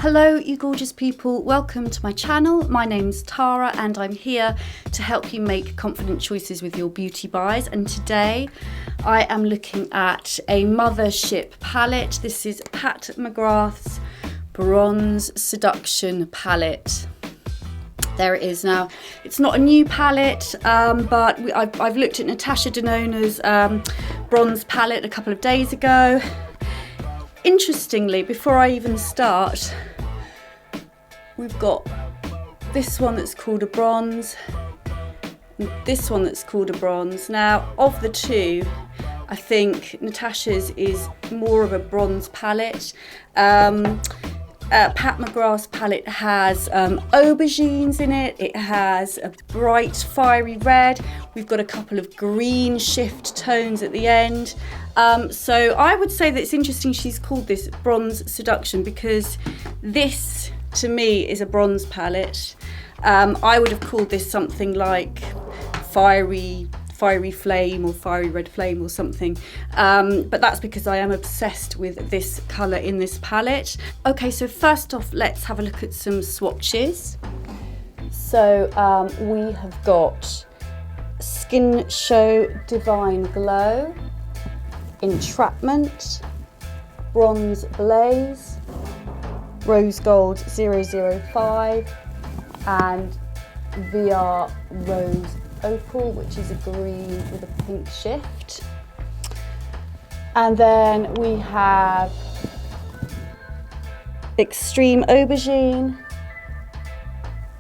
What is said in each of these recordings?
Hello you gorgeous people, welcome to my channel. My name's Tara and I'm here to help you make confident choices with your beauty buys, and today I am looking at a Mothership palette. This is Pat McGrath's Bronze Seduction palette. There it is. Now, it's not a new palette, but I've looked at Natasha Denona's bronze palette a couple of days ago. Interestingly, before I even start, we've got this one that's called a bronze, and this one that's called a bronze. Now, of the two, I think Natasha's is more of a bronze palette. Pat McGrath's palette has aubergines in it. It has a bright fiery red. We've got a couple of green shift tones at the end. So I would say that it's interesting she's called this Bronze Seduction, because this to me is a bronze palette. I would have called this something like fiery flame or fiery red flame or something, but that's because I am obsessed with this colour in this palette. Okay, so first off, let's have a look at some swatches. So we have got Skin Show Divine Glow, Entrapment, Bronze Blaze, Rose Gold 005, and VR Rose Opal, which is a green with a pink shift. And then we have Extreme Aubergine,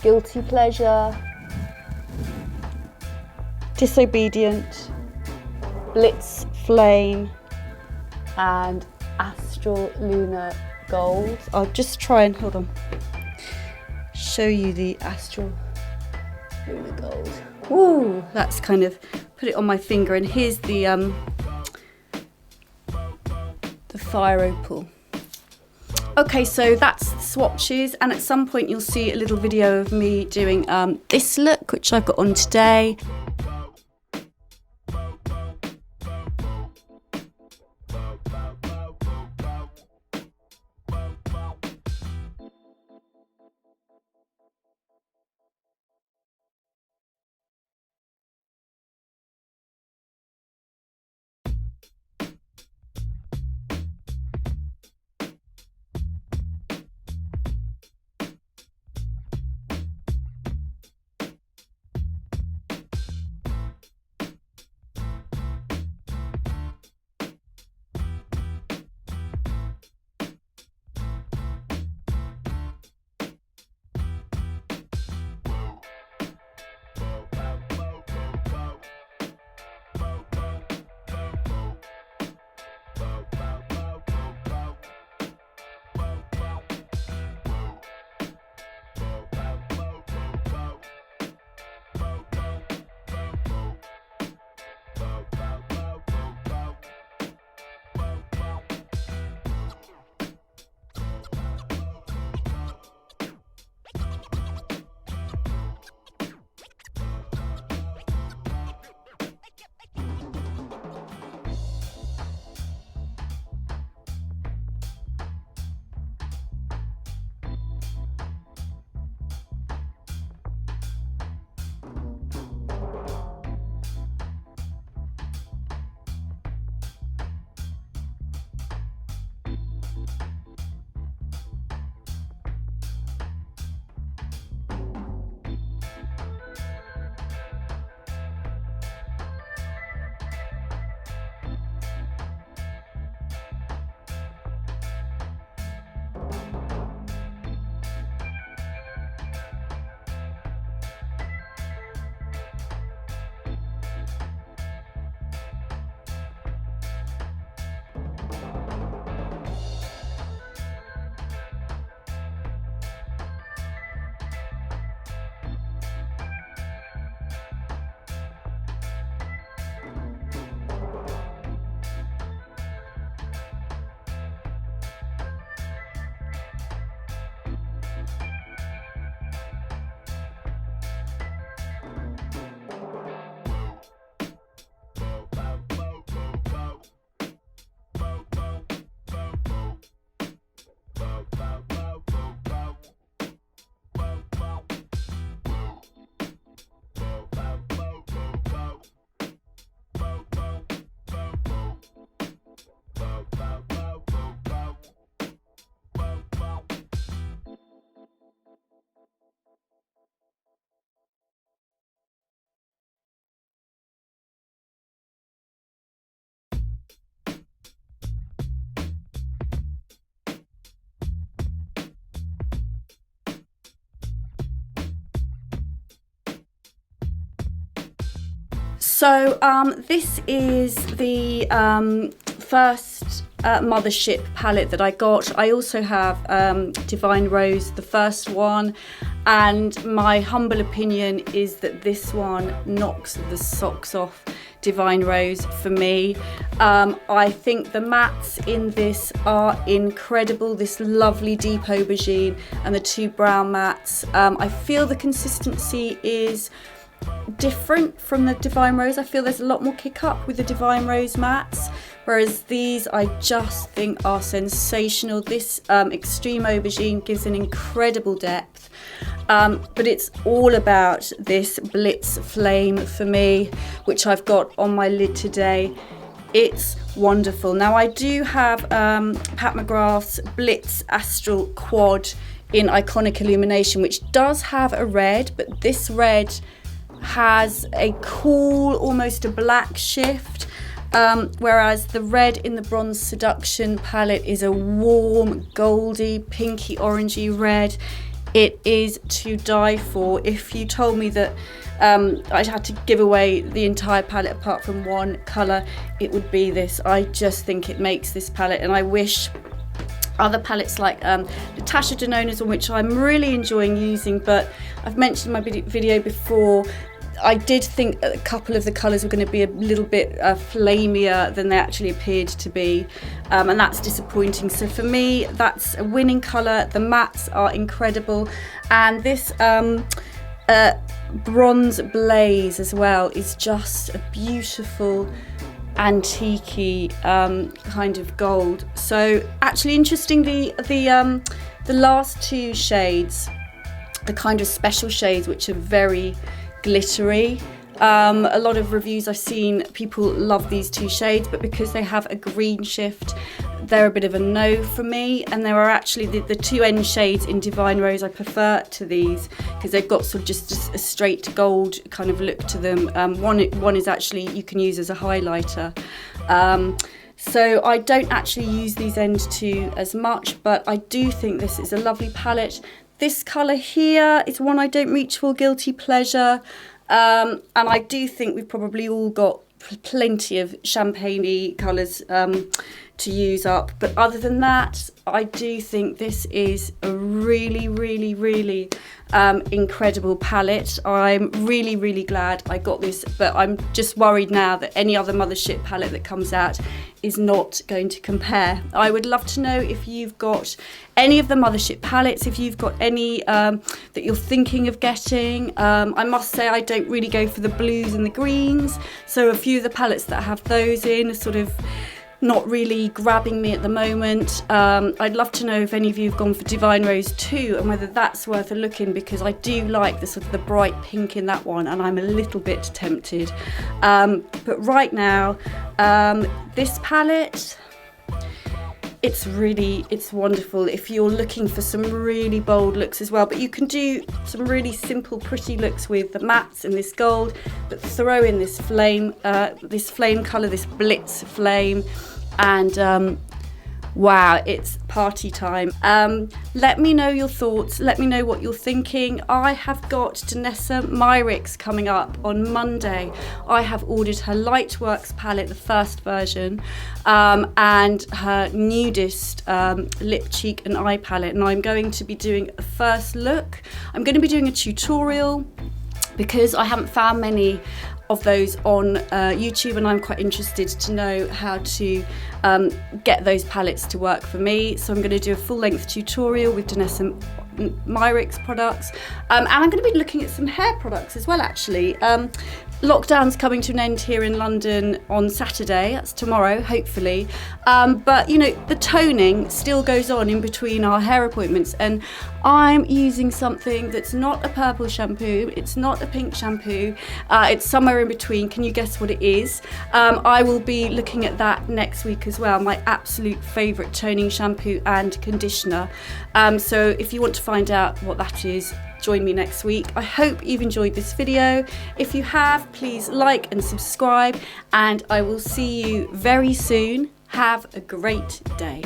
Guilty Pleasure, Disobedient, Blitz Flame, and Astral Lunar Gold. I'll just try and, hold on, show you the Astral Lunar Gold. Ooh, that's kind of, put it on my finger, and here's the Fire Opal. Okay, so that's the swatches, and at some point you'll see a little video of me doing this look, which I've got on today. So this is the first Mothership palette that I got. I also have Divine Rose, the first one, and my humble opinion is that this one knocks the socks off Divine Rose for me. I think the mattes in this are incredible, this lovely deep aubergine and the two brown mattes. I feel the consistency is different from the Divine Rose. I feel there's a lot more kick up with the Divine Rose mattes, whereas these I just think are sensational. This extreme aubergine gives an incredible depth, but it's all about this Blitz Flame for me, which I've got on my lid today. It's wonderful. Now I do have Pat McGrath's Blitz Astral Quad in Iconic Illumination, which does have a red, but this red has a cool, almost a black shift, whereas the red in the Bronze Seduction palette is a warm, goldy, pinky, orangey red. It is to die for. If you told me that I had to give away the entire palette apart from one colour, it would be this. I just think it makes this palette, and I wish other palettes like Natasha Denona's, on which I'm really enjoying using, but I've mentioned in my video before, I did think a couple of the colours were going to be a little bit flamier than they actually appeared to be, and that's disappointing. So for me, that's a winning colour. The mattes are incredible, and this Bronze Blaze as well is just a beautiful antique kind of gold. So actually, interestingly, the last two shades, the kind of special shades, which are very glittery. A lot of reviews I've seen, people love these two shades, but because they have a green shift, they're a bit of a no for me. And there are actually the two end shades in Divine Rose I prefer to these, because they've got sort of just a straight gold kind of look to them. One is actually you can use as a highlighter. So I don't actually use these end two as much, but I do think this is a lovely palette. This colour here is one I don't reach for, Guilty Pleasure, and I do think we've probably all got plenty of champagne-y colours to use up, but other than that, I do think this is a really, really, really incredible palette. I'm really, really glad I got this, but I'm just worried now that any other Mothership palette that comes out is not going to compare. I would love to know if you've got any of the Mothership palettes, if you've got any that you're thinking of getting. I must say I don't really go for the blues and the greens, so a few of the palettes that have those in are sort of not really grabbing me at the moment. I'd love to know if any of you have gone for Divine Rose 2 and whether that's worth a look in, because I do like the sort of the bright pink in that one, and I'm a little bit tempted. But right now, this palette, it's wonderful if you're looking for some really bold looks as well, but you can do some really simple, pretty looks with the mattes and this gold, but throw in this flame colour, this Blitz Flame, and wow, it's party time. Let me know your thoughts, let me know what you're thinking. I have got Danessa Myricks coming up on Monday. I have ordered her Lightworks palette, the first version, and her nudist lip, cheek and eye palette, and I'm going to be doing a first look. I'm going to be doing a tutorial because I haven't found many of those on YouTube, and I'm quite interested to know how to get those palettes to work for me. So I'm going to do a full-length tutorial with Danessa Myricks products, and I'm going to be looking at some hair products as well, actually. Lockdown's coming to an end here in London on Saturday, that's tomorrow, hopefully. But you know, the toning still goes on in between our hair appointments, and I'm using something that's not a purple shampoo, it's not a pink shampoo, it's somewhere in between. Can you guess what it is? I will be looking at that next week as well, my absolute favourite toning shampoo and conditioner. So if you want to find out what that is, join me next week. I hope you've enjoyed this video. If you have, please like and subscribe, and I will see you very soon. Have a great day.